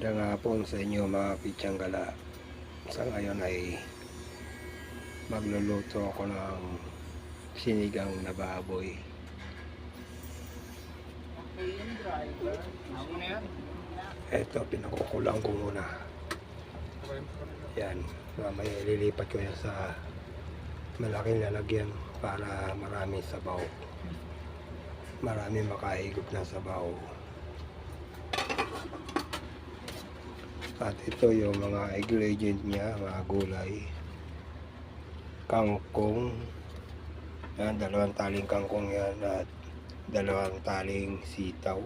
Magandang hapon sa inyo mga pitsanggala. Sa ngayon ay magluluto ako ng sinigang na baboy. Ito, pinakukulang ko muna. Yan, mamaya ililipat ko yan sa malaking lalagyan para maraming sabaw. Maraming makahigop na sabaw. At ito yung mga ingredient niya, mga gulay. Kangkong. Yan, 2 taling kangkong yan at 2 taling sitaw.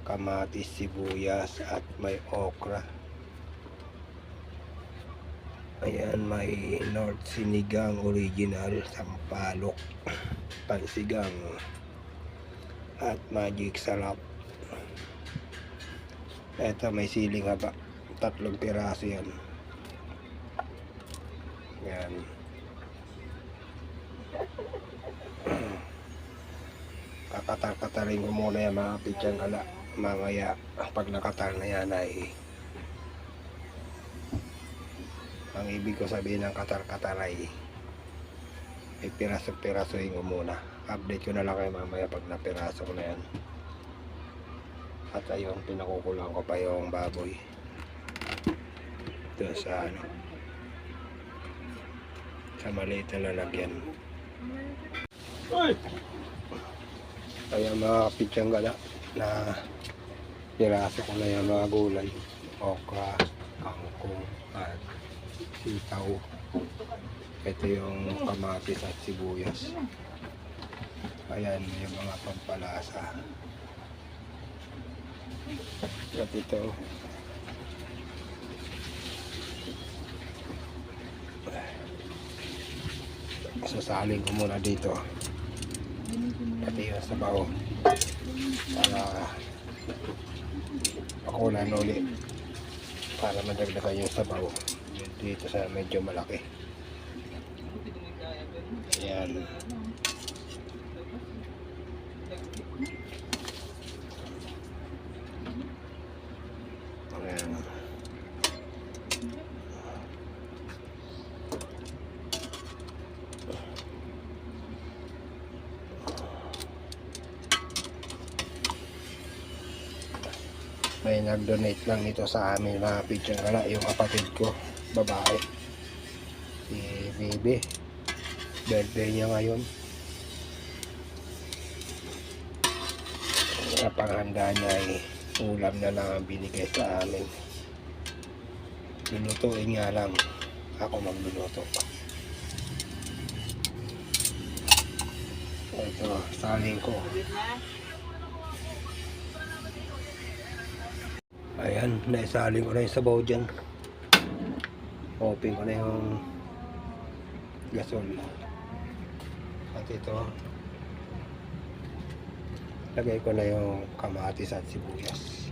Kamatis, sibuyas at may okra. Ayan, may North Sinigang Original, Sampalok, Pansigang at Magic Sarap. Ito may siling haba, 3 piraso yan. Yan. Kakatar-katarin ko muna yan mga pitsanggala. Mamaya pag nakatar na yan ay ang ibig ko sabihin ng katar-katar ay piraso-pirasohin ko muna. Update ko na lang kayo mamaya pag napiraso ko na yan. At ayun, pinakukulang ko pa yung baboy ito sa sa maliit na lalagyan. Ayan mga pitsanggala, na piraso ko na yung mga gulay, okra, kangkong at sitaw. Ito yung kamatis at sibuyas. Ayan yung mga pampalasa. At ito sasaling ko muna dito pati yung sabaw para pakulan ulit para madagdagan yung sabaw dito sa medyo malaki. Ayan. Ayan. May nag-donate lang nito sa amin mga pitsanggala, yung kapatid ko, babae, si Baby. Birthday niya ngayon. Sa panghanda niya ay ulam na lang ang binigay sa amin. Lulutuin nga lang, ako magluluto. Ito, saling ko. Ayan, naisaling ko na yung sabaw dyan. Open ko na yung gasol. At ito, lagay ko na yung kamatis at sibuyas.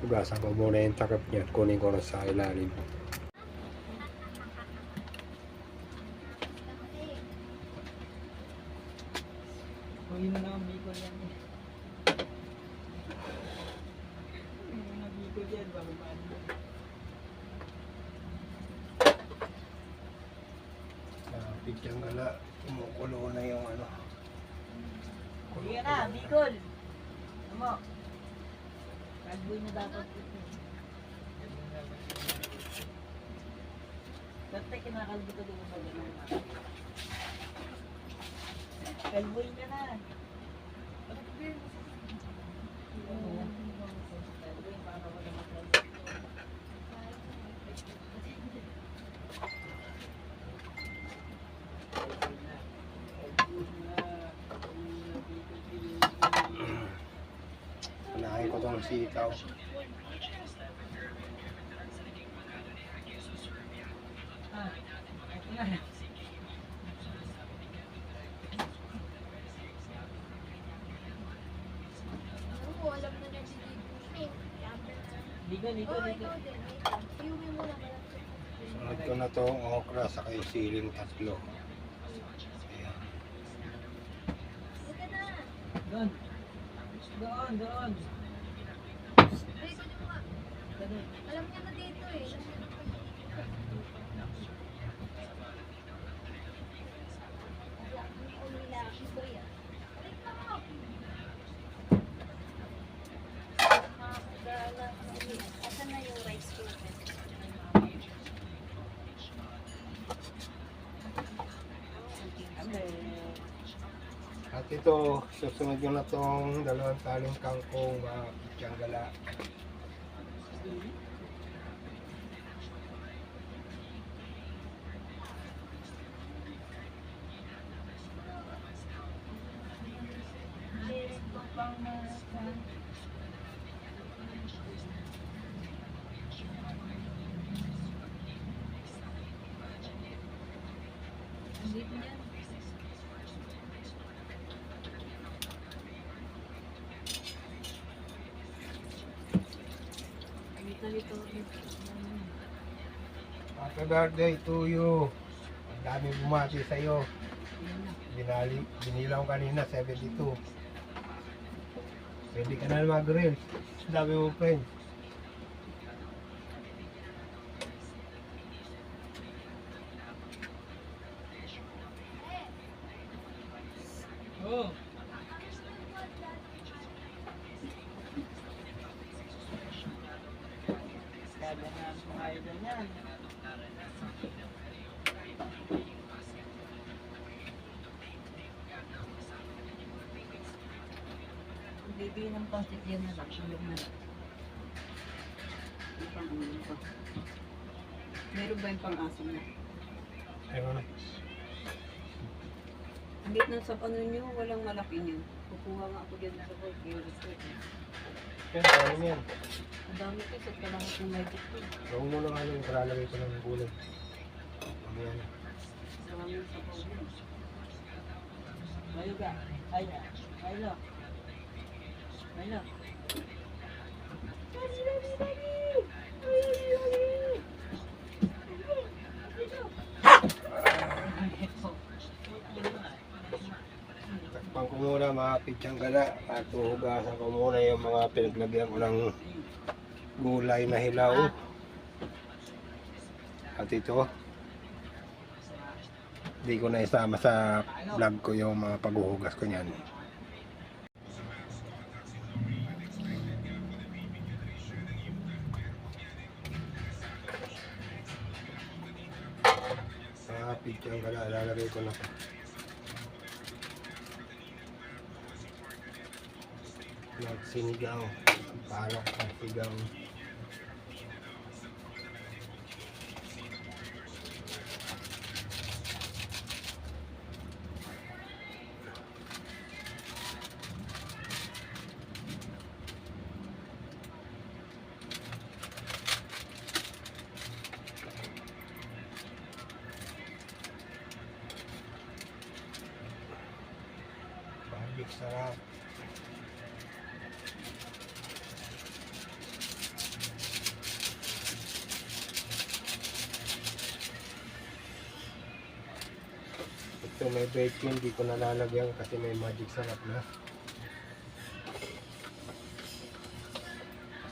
Ugasan ko muna yung takip niya. Kunin ko na sa ilalim. Huwag mo na ang bicol yan. Huwag mo na bicol yan. Bababaan mo. Pitsanggala, kumukulo na yung ano. Sige na, bicol. Ano? Kalboy na dapat ito. Dati kinakalbo ka doon sa gano'n. Kalboy ka na. Kalboy para wala makalbo. Unahin ko itong sitaw. Dito. ikaw din. Iuwi mo na pala. Sunod ko na tong okra sa yung siling tatlo. Ayan. Halika na. Doon. Doon. Dito mo nga. Alam niya na dito eh. Asan na yung rice cooker? At ito, susunod ko na tong dalawang taling kangkong mga pityang gala. Dito yan. Dito. Happy birthday to you. Ang dami bumati sa'yo. Binilang kanina, 72. Pwede ka na mag-grill. Ang dami mo friends. Oh. Kada na kumain na yan. Bibili ng pangsit yan na lang, tulog na lang. May pang-ulam pa. Meron ba yung pang-asim na? Ayun. Ang gitna sa ano nyo, walang malaki niyo. Kukuha nga ako dyan sa work. Yan, ayun yan. Ang dami ko, sa kailangan kong may dito. Gawin mo lang ano, kalalagay ko ng gulay. Mamaya na. Maraming sabaw yun. Mayo ka. Ayla. Takpan ko muna mga pityang gala at huhugasan ko muna yung mga pinaglagyan ko ng gulay na hilaw. At ito, di ko na isama sa vlog ko yung mga paghuhugas ko niyan. Mga pityang gala, lalagay ko na. Sinigang, palok at sigang. Barbik sarap. Ito may bacon, di ko nalalagyan kasi may magic sarap na.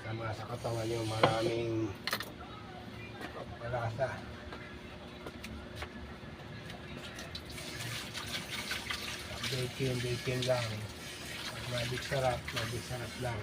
Sama sa katawan yung maraming palasa. Bacon lang. Magic sarap lang.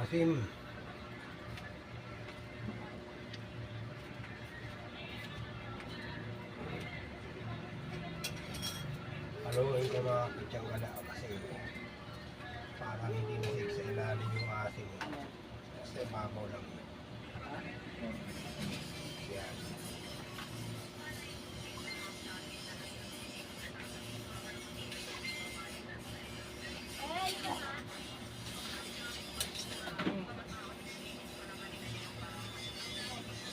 maasim. Haluin ko mga kutsang gala kasi parang hindi masig sa ilalim yung asim. Kasi babaw lang. Yan.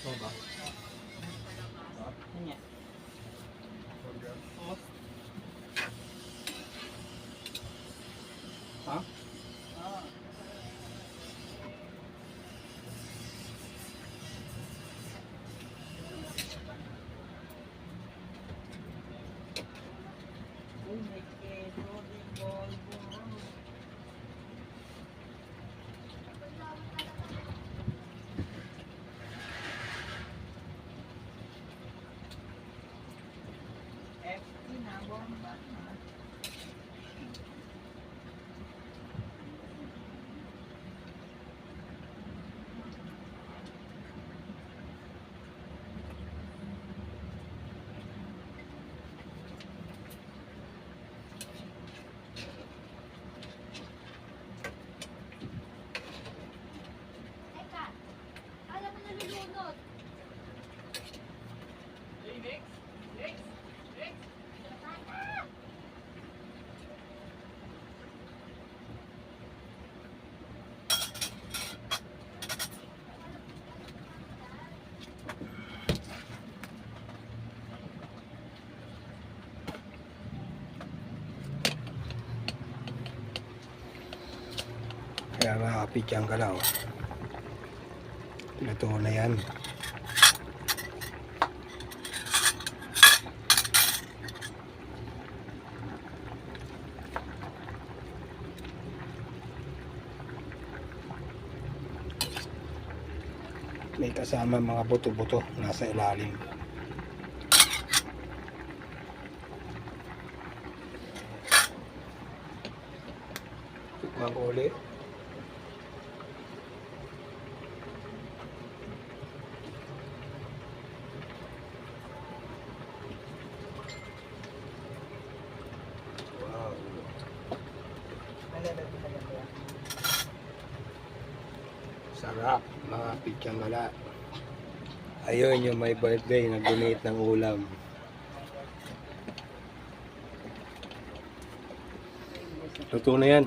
Ito ba? Kanya. Ha? Ah. Uy, may keso, di Volvo. FT na, bomba na. Teka, alam mo nalulunod. Bata! Kaya mga kapityan galaw. Luto na yan. May kasama mga buto-buto nasa ilalim. Tikman ko ulit. Wow. Sarap mga pityang gala. Ayun yung may birthday nag-donate ng ulam. Luto na yan.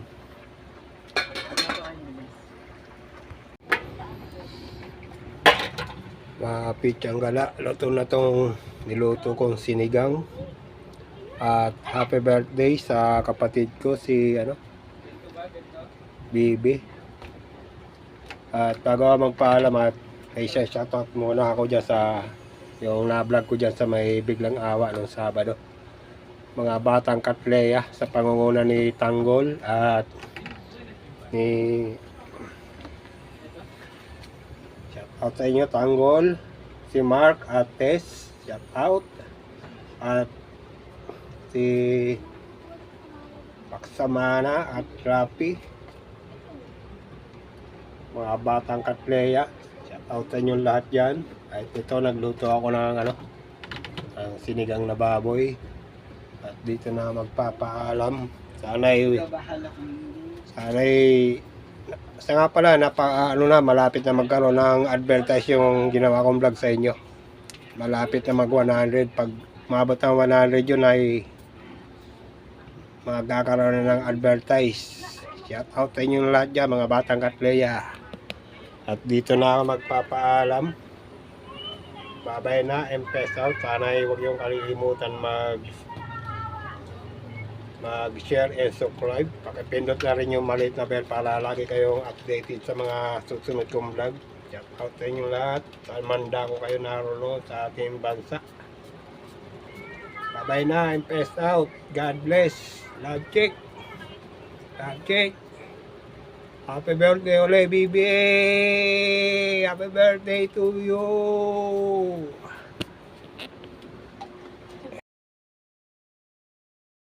Mga pityang gala, luto na tong niluto kong sinigang. At happy birthday sa kapatid ko si Bibi. At bago ako magpaalam at ay shoutout muna ako dyan sa yung na-vlog ko dyan sa may biglang awa nung Sabado. Mga batang Katleya sa pangunguna ni Tanggol at ni shoutout sa inyo Tanggol, si Mark at Tess, shoutout, at si Paksamana at Rapi, mga batang Katleya, shoutout sa inyo lahat dyan. At ito nagluto ako ng ang sinigang na baboy. At dito na magpapaalam. Sana'y sa nga pala malapit na magkaroon ng advertise yung ginawa kong vlog sa inyo. Malapit na mag 100. Pag maabot ng 100 yun ay magkakaroon na ng advertise. Shout out sa inyo lahat dyan mga batang Katleya. At dito na ako magpapaalam. Babay na, M-Pes out. Sana huwag yung kalilimutan mag-share and subscribe. Pakipindot na rin yung maliit na bell para lagi kayong updated sa mga susunod kong vlog. Shout out sa inyo lahat. Salmanda ko kayo naroon sa ating bansa. Babay na, M-Pes out. God bless. Love check. Love check. Happy birthday ulit, BBA! Happy birthday to you!